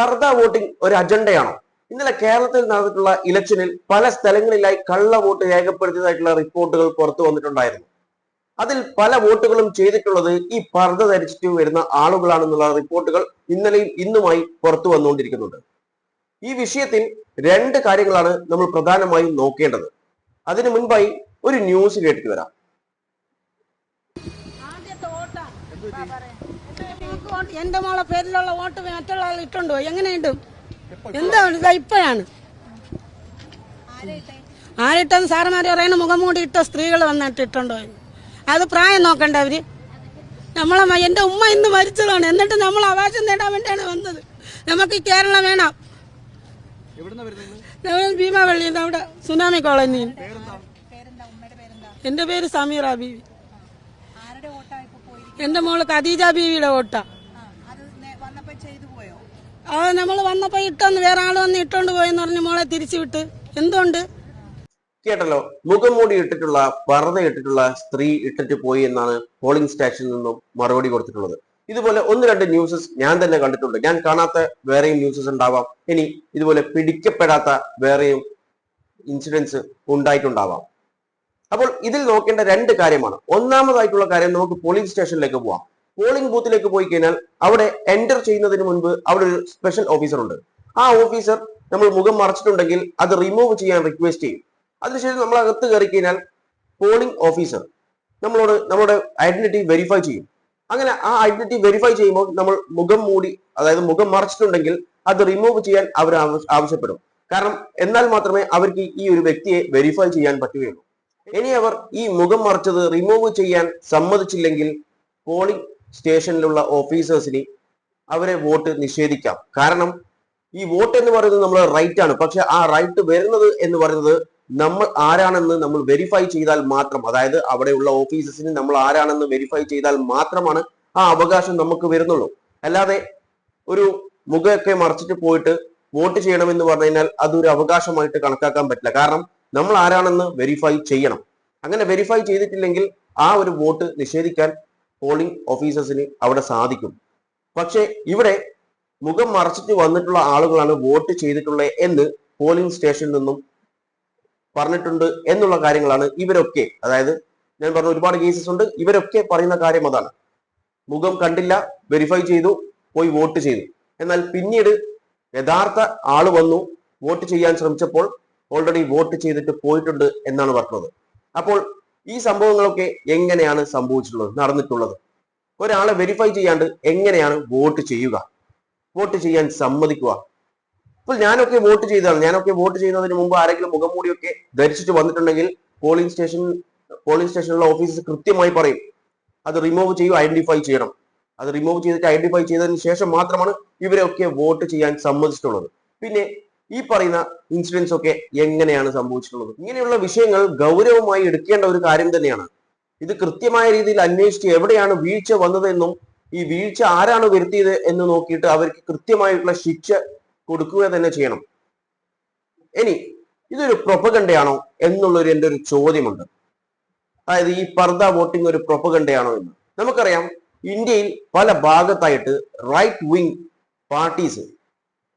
പർദ voting ഒരു അജണ്ടയാണോ? ഇന്നലെ കേരളത്തിൽ നടന്നിട്ടുള്ള ഇലക്ഷനിൽ പല സ്ഥലങ്ങളിലായി കള്ള വോട്ട് രേഖപ്പെടുത്തിയതായിട്ടുള്ള റിപ്പോർട്ടുകൾ പുറത്തു വന്നിട്ടുണ്ടായിരുന്നു. അതിൽ പല വോട്ടുകളും ചെയ്തിട്ടുള്ളത് ഈ പർദ ധരിച്ചിട്ട് വരുന്ന ആളുകളാണെന്നുള്ള റിപ്പോർട്ടുകൾ ഇന്നലെയും ഇന്നുമായി പുറത്തു വന്നുകൊണ്ടിരിക്കുന്നുണ്ട്. ഈ വിഷയത്തിൽ രണ്ട് കാര്യങ്ങളാണ് നമ്മൾ പ്രധാനമായും നോക്കേണ്ടത്. അതിനു മുൻപായി ഒരു ന്യൂസ് കേട്ടിട്ട് വരാം. എന്റെ മോളെ പേരിലുള്ള വോട്ട് മറ്റുള്ള ആൾ ഇട്ടുണ്ടോ? എങ്ങനെ ഇടും? എന്താ ഇപ്പോഴാണ് ആരിട്ടെന്ന് സാറുമാര് പറയണ മുഖംമൂടി ഇട്ട സ്ത്രീകൾ വന്നിട്ട് ഇട്ടുണ്ടോ? അത് പ്രായം നോക്കണ്ട അവര്. നമ്മളെ എന്റെ ഉമ്മ ഇന്ന് മരിച്ചതാണ്. എന്നിട്ട് നമ്മൾ അവകാശം നേടാൻ വേണ്ടിയാണ് വന്നത്. നമുക്ക് ഈ കേരളം വേണം. ഭീമാവള്ളി അവിടെ സുനാമി കോളനി. എന്റെ പേര് സമീറ ബീവി. എന്റെ മോള് ഖദീജ ബീവിയുടെ വോട്ടാ. അത് നമ്മൾ വന്നപ്പോ ഇട്ടെന്ന് വേറെ ആള് വന്ന് ഇട്ടോണ്ട് പോയെന്ന് പറഞ്ഞ് മോളെ തിരിച്ചു വിട്ട്. എന്തുകൊണ്ട്? കേട്ടല്ലോ, മുഖംമൂടി ഇട്ടിട്ടുള്ള പർദ്ദ ഇട്ടിട്ടുള്ള സ്ത്രീ ഇട്ടിട്ട് പോയി എന്നാണ് പോളിംഗ് സ്റ്റേഷനിൽ നിന്നും മറുപടി കൊടുത്തിട്ടുള്ളത്. ഇതുപോലെ ഒന്ന് രണ്ട് ന്യൂസസ് ഞാൻ തന്നെ കണ്ടിട്ടുണ്ട്. ഞാൻ കാണാത്ത വേറെയും ന്യൂസസ് ഉണ്ടാവാം. ഇനി ഇതുപോലെ പിടിക്കപ്പെടാത്ത വേറെയും ഇൻസിഡൻസ് ഉണ്ടായിട്ടുണ്ടാവാം. അപ്പോൾ ഇതിൽ നോക്കേണ്ട രണ്ട് കാര്യമാണ്. ഒന്നാമതായിട്ടുള്ള കാര്യം, നമുക്ക് പോളിംഗ് സ്റ്റേഷനിലേക്ക് പോവാം. പോളിംഗ് ബൂത്തിലേക്ക് പോയി കഴിഞ്ഞാൽ അവിടെ എൻ്റർ ചെയ്യുന്നതിന് മുൻപ് അവിടെ ഒരു സ്പെഷ്യൽ ഓഫീസർ ഉണ്ട്. ആ ഓഫീസർ നമ്മൾ മുഖം മറച്ചിട്ടുണ്ടെങ്കിൽ അത് റിമൂവ് ചെയ്യാൻ റിക്വസ്റ്റ് ചെയ്യും. അതിനുശേഷം നമ്മൾ അകത്ത് കയറി കഴിഞ്ഞാൽ പോളിംഗ് ഓഫീസർ നമ്മളോട് നമ്മുടെ ഐഡന്റിറ്റി വെരിഫൈ ചെയ്യും. അങ്ങനെ ആ ഐഡന്റിറ്റി വെരിഫൈ ചെയ്യുമ്പോൾ നമ്മൾ മുഖം മൂടി, അതായത് മുഖം മറച്ചിട്ടുണ്ടെങ്കിൽ അത് റിമൂവ് ചെയ്യാൻ അവർ ആവശ്യപ്പെടും. കാരണം എന്നാൽ മാത്രമേ അവർക്ക് ഈ ഒരു വ്യക്തിയെ വെരിഫൈ ചെയ്യാൻ പറ്റുകയുള്ളൂ. ഇനി അവർ ഈ മുഖം മറച്ചത് റിമൂവ് ചെയ്യാൻ സമ്മതിച്ചില്ലെങ്കിൽ പോളിംഗ് സ്റ്റേഷനിലുള്ള ഓഫീസേഴ്സിന് അവരെ വോട്ട് നിഷേധിക്കാം. കാരണം ഈ വോട്ട് എന്ന് പറയുന്നത് നമ്മുടെ റൈറ്റ് ആണ്. പക്ഷെ ആ റൈറ്റ് വരുന്നത് എന്ന് പറയുന്നത് നമ്മൾ ആരാണെന്ന് നമ്മൾ വെരിഫൈ ചെയ്താൽ മാത്രം, അതായത് അവിടെയുള്ള ഓഫീസേഴ്സിന് നമ്മൾ ആരാണെന്ന് വെരിഫൈ ചെയ്താൽ മാത്രമാണ് ആ അവകാശം നമുക്ക് വരുന്നുള്ളൂ. അല്ലാതെ ഒരു മുഖമൊക്കെ മറച്ചിട്ട് പോയിട്ട് വോട്ട് ചെയ്യണമെന്ന് പറഞ്ഞു കഴിഞ്ഞാൽ അതൊരു അവകാശമായിട്ട് കണക്കാക്കാൻ പറ്റില്ല. കാരണം നമ്മൾ ആരാണെന്ന് വെരിഫൈ ചെയ്യണം. അങ്ങനെ വെരിഫൈ ചെയ്തിട്ടില്ലെങ്കിൽ ആ ഒരു വോട്ട് നിഷേധിക്കാൻ പോളിംഗ് ഓഫീസേഴ്സിന് അവിടെ സാധിക്കും. പക്ഷെ ഇവിടെ മുഖം മറച്ചിട്ട് വന്നിട്ടുള്ള ആളുകളാണ് വോട്ട് ചെയ്തിട്ടുള്ളത് എന്ന് പോളിംഗ് സ്റ്റേഷനിൽ നിന്നും പറഞ്ഞിട്ടുണ്ട് എന്നുള്ള കാര്യങ്ങളാണ് ഇവരൊക്കെ, അതായത് ഞാൻ പറഞ്ഞ ഒരുപാട് കേസസ് ഉണ്ട്, ഇവരൊക്കെ പറയുന്ന കാര്യം അതാണ്. മുഖം കണ്ടില്ല, വെരിഫൈ ചെയ്തു, പോയി വോട്ട് ചെയ്തു. എന്നാൽ പിന്നീട് യഥാർത്ഥ ആള് വന്നു വോട്ട് ചെയ്യാൻ ശ്രമിച്ചപ്പോൾ ഓൾറെഡി വോട്ട് ചെയ്തിട്ട് പോയിട്ടുണ്ട് എന്നാണ് പറഞ്ഞത്. അപ്പോൾ ഈ സംഭവങ്ങളൊക്കെ എങ്ങനെയാണ് സംഭവിച്ചിട്ടുള്ളത്, നടന്നിട്ടുള്ളത്? ഒരാളെ വെരിഫൈ ചെയ്യാണ്ട് എങ്ങനെയാണ് വോട്ട് ചെയ്യുക, വോട്ട് ചെയ്യാൻ സമ്മതിക്കുക? ഇപ്പോൾ ഞാനൊക്കെ വോട്ട് ചെയ്തതാണ്. ഞാനൊക്കെ വോട്ട് ചെയ്യുന്നതിന് മുമ്പ് ആരെങ്കിലും മുഖംമൂടിയൊക്കെ ധരിച്ചിട്ട് വന്നിട്ടുണ്ടെങ്കിൽ പോളിംഗ് സ്റ്റേഷനിലുള്ള ഓഫീസേഴ്സ് കൃത്യമായി പറയും അത് റിമൂവ് ചെയ്യും, ഐഡന്റിഫൈ ചെയ്യണം. അത് റിമൂവ് ചെയ്തിട്ട് ഐഡന്റിഫൈ ചെയ്തതിന് ശേഷം മാത്രമാണ് ഇവരൊക്കെ വോട്ട് ചെയ്യാൻ സമ്മതിച്ചിട്ടുള്ളത്. പിന്നെ ഈ പറയുന്ന ഇൻസിഡൻസ് ഒക്കെ എങ്ങനെയാണ് സംഭവിച്ചിട്ടുള്ളത്? ഇങ്ങനെയുള്ള വിഷയങ്ങൾ ഗൗരവമായി എടുക്കേണ്ട ഒരു കാര്യം തന്നെയാണ്. ഇത് കൃത്യമായ രീതിയിൽ അന്വേഷിച്ച് എവിടെയാണ് വീഴ്ച വന്നതെന്നും ഈ വീഴ്ച ആരാണ് വരുത്തിയത് എന്ന് നോക്കിയിട്ട് അവർക്ക് കൃത്യമായിട്ടുള്ള ശിക്ഷ കൊടുക്കുക തന്നെ ചെയ്യണം. ഇനി ഇതൊരു പ്രൊപ്പഗണ്ടയാണോ എന്നുള്ളൊരു എൻ്റെ ഒരു ചോദ്യമുണ്ട്. അതായത് ഈ പർദ വോട്ടിംഗ് ഒരു പ്രൊപ്പഗണ്ടയാണോ എന്ന്. നമുക്കറിയാം, ഇന്ത്യയിൽ പല ഭാഗത്തായിട്ട് റൈറ്റ് വിങ് പാർട്ടീസ്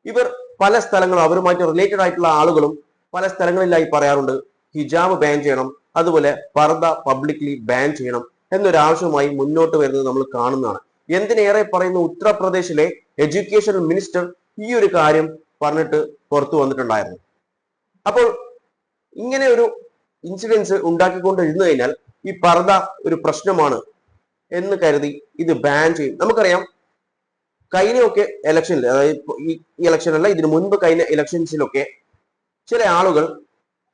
ഇവർ പല സ്ഥലങ്ങളും അവരുമായിട്ട് റിലേറ്റഡ് ആയിട്ടുള്ള ആളുകളും പല സ്ഥലങ്ങളിലായി പറയാറുണ്ട് ഹിജാബ് ബാൻ ചെയ്യണം, അതുപോലെ പർദ പബ്ലിക്ലി ബാൻ ചെയ്യണം എന്നൊരു ആവശ്യമായി മുന്നോട്ട് വരുന്നത് നമ്മൾ കാണുന്നതാണ്. എന്തിനേറെ പറയുന്ന ഉത്തർപ്രദേശിലെ എഡ്യൂക്കേഷൻ മിനിസ്റ്റർ ഈ ഒരു കാര്യം പറഞ്ഞിട്ട് പുറത്തു വന്നിട്ടുണ്ടായിരുന്നു. അപ്പോൾ ഇങ്ങനെ ഒരു ഇൻസിഡൻസ് ഉണ്ടാക്കിക്കൊണ്ടിരുന്നു കഴിഞ്ഞാൽ ഈ പർദ ഒരു പ്രശ്നമാണ് എന്ന് കരുതി ഇത് ബാൻ ചെയ്യും. നമുക്കറിയാം, കഴിഞ്ഞൊക്കെ ഇലക്ഷനിൽ, അതായത് ഈ ഇലക്ഷനല്ല, ഇതിനു മുൻപ് കഴിഞ്ഞ ഇലക്ഷൻസിലൊക്കെ ചില ആളുകൾ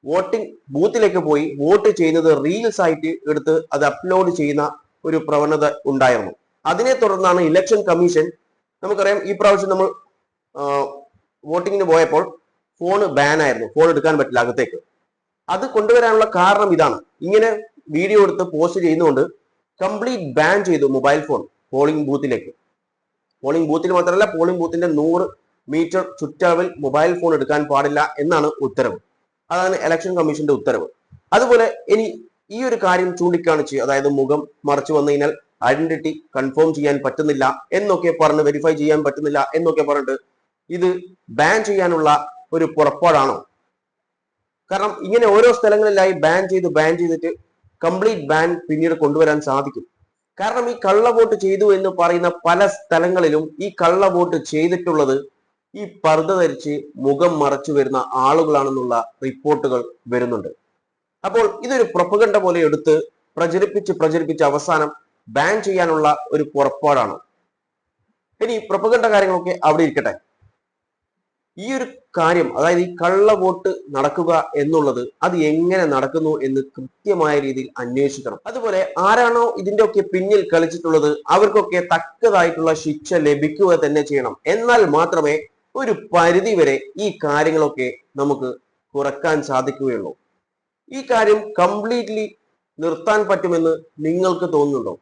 വോട്ടിംഗ് ബൂത്തിലേക്ക് പോയി വോട്ട് ചെയ്യുന്നത് റീൽസ് ആയിട്ട് എടുത്ത് അത് അപ്ലോഡ് ചെയ്യുന്ന ഒരു പ്രവണത ഉണ്ടായിരുന്നു. അതിനെ തുടർന്നാണ് ഇലക്ഷൻ കമ്മീഷൻ, നമുക്കറിയാം ഈ പ്രാവശ്യം നമ്മൾ വോട്ടിങ്ങിന് പോയപ്പോൾ ഫോൺ ബാൻ ആയിരുന്നു, ഫോൺ എടുക്കാൻ പറ്റില്ല അകത്തേക്ക്. അത് കൊണ്ടുവരാനുള്ള കാരണം ഇതാണ്. ഇങ്ങനെ വീഡിയോ എടുത്ത് പോസ്റ്റ് ചെയ്യുന്നതുകൊണ്ട് കംപ്ലീറ്റ് ബാൻ ചെയ്തു മൊബൈൽ ഫോൺ പോളിംഗ് ബൂത്തിലേക്ക്. പോളിംഗ് ബൂത്തിൽ മാത്രമല്ല, പോളിംഗ് ബൂത്തിന്റെ 100 മീറ്റർ ചുറ്റളവിൽ മൊബൈൽ ഫോൺ എടുക്കാൻ പാടില്ല എന്നാണ് ഉത്തരവ്. അതാണ് ഇലക്ഷൻ കമ്മീഷന്റെ ഉത്തരവ്. അതുപോലെ ഇനി ഈ ഒരു കാര്യം ചൂണ്ടിക്കാണിച്ച്, അതായത് മുഖം മറച്ചു വന്നു കഴിഞ്ഞാൽ ഐഡന്റിറ്റി കൺഫേം ചെയ്യാൻ പറ്റുന്നില്ല എന്നൊക്കെ പറഞ്ഞ്, വെരിഫൈ ചെയ്യാൻ പറ്റുന്നില്ല എന്നൊക്കെ പറഞ്ഞിട്ട് ഇത് ബാൻ ചെയ്യാനുള്ള ഒരു പുറപ്പാടാണോ? കാരണം ഇങ്ങനെ ഓരോ സ്ഥലങ്ങളിലായി ബാൻ ചെയ്തിട്ട് കംപ്ലീറ്റ് ബാൻ പിന്നീട് കൊണ്ടുവരാൻ സാധിക്കും. കാരണം ഈ കള്ളവോട്ട് ചെയ്തു എന്ന് പറയുന്ന പല സ്ഥലങ്ങളിലും ഈ കള്ളവോട്ട് ചെയ്തിട്ടുള്ളത് ഈ പർദ്ദ ധരിച്ച് മുഖം മറച്ചു വരുന്ന ആളുകളാണെന്നുള്ള റിപ്പോർട്ടുകൾ വരുന്നുണ്ട്. അപ്പോൾ ഇതൊരു പ്രൊപ്പഗണ്ട പോലെ എടുത്ത് പ്രചരിപ്പിച്ച് അവസാനം ബാൻ ചെയ്യാനുള്ള ഒരു പുറപ്പാടാണ്. ഇനി പ്രൊപ്പഗണ്ട കാര്യങ്ങളൊക്കെ അവിടെ ഇരിക്കട്ടെ. ഈ ഒരു കാര്യം, അതായത് ഈ കള്ളവോട്ട് നടക്കുക എന്നുള്ളത് അത് എങ്ങനെ നടക്കുന്നു എന്ന് കൃത്യമായ രീതിയിൽ അന്വേഷിക്കണം. അതുപോലെ ആരാണോ ഇതിന്റെ ഒക്കെ പിന്നിൽ കളിച്ചിട്ടുള്ളത് അവർക്കൊക്കെ തക്കതായിട്ടുള്ള ശിക്ഷ ലഭിക്കുക തന്നെ ചെയ്യണം. എന്നാൽ മാത്രമേ ഒരു പരിധി വരെ ഈ കാര്യങ്ങളൊക്കെ നമുക്ക് കുറക്കാൻ സാധിക്കുകയുള്ളൂ. ഈ കാര്യം കംപ്ലീറ്റ്ലി നിർത്താൻ പറ്റുമെന്ന് നിങ്ങൾക്ക് തോന്നുന്നുണ്ടോ?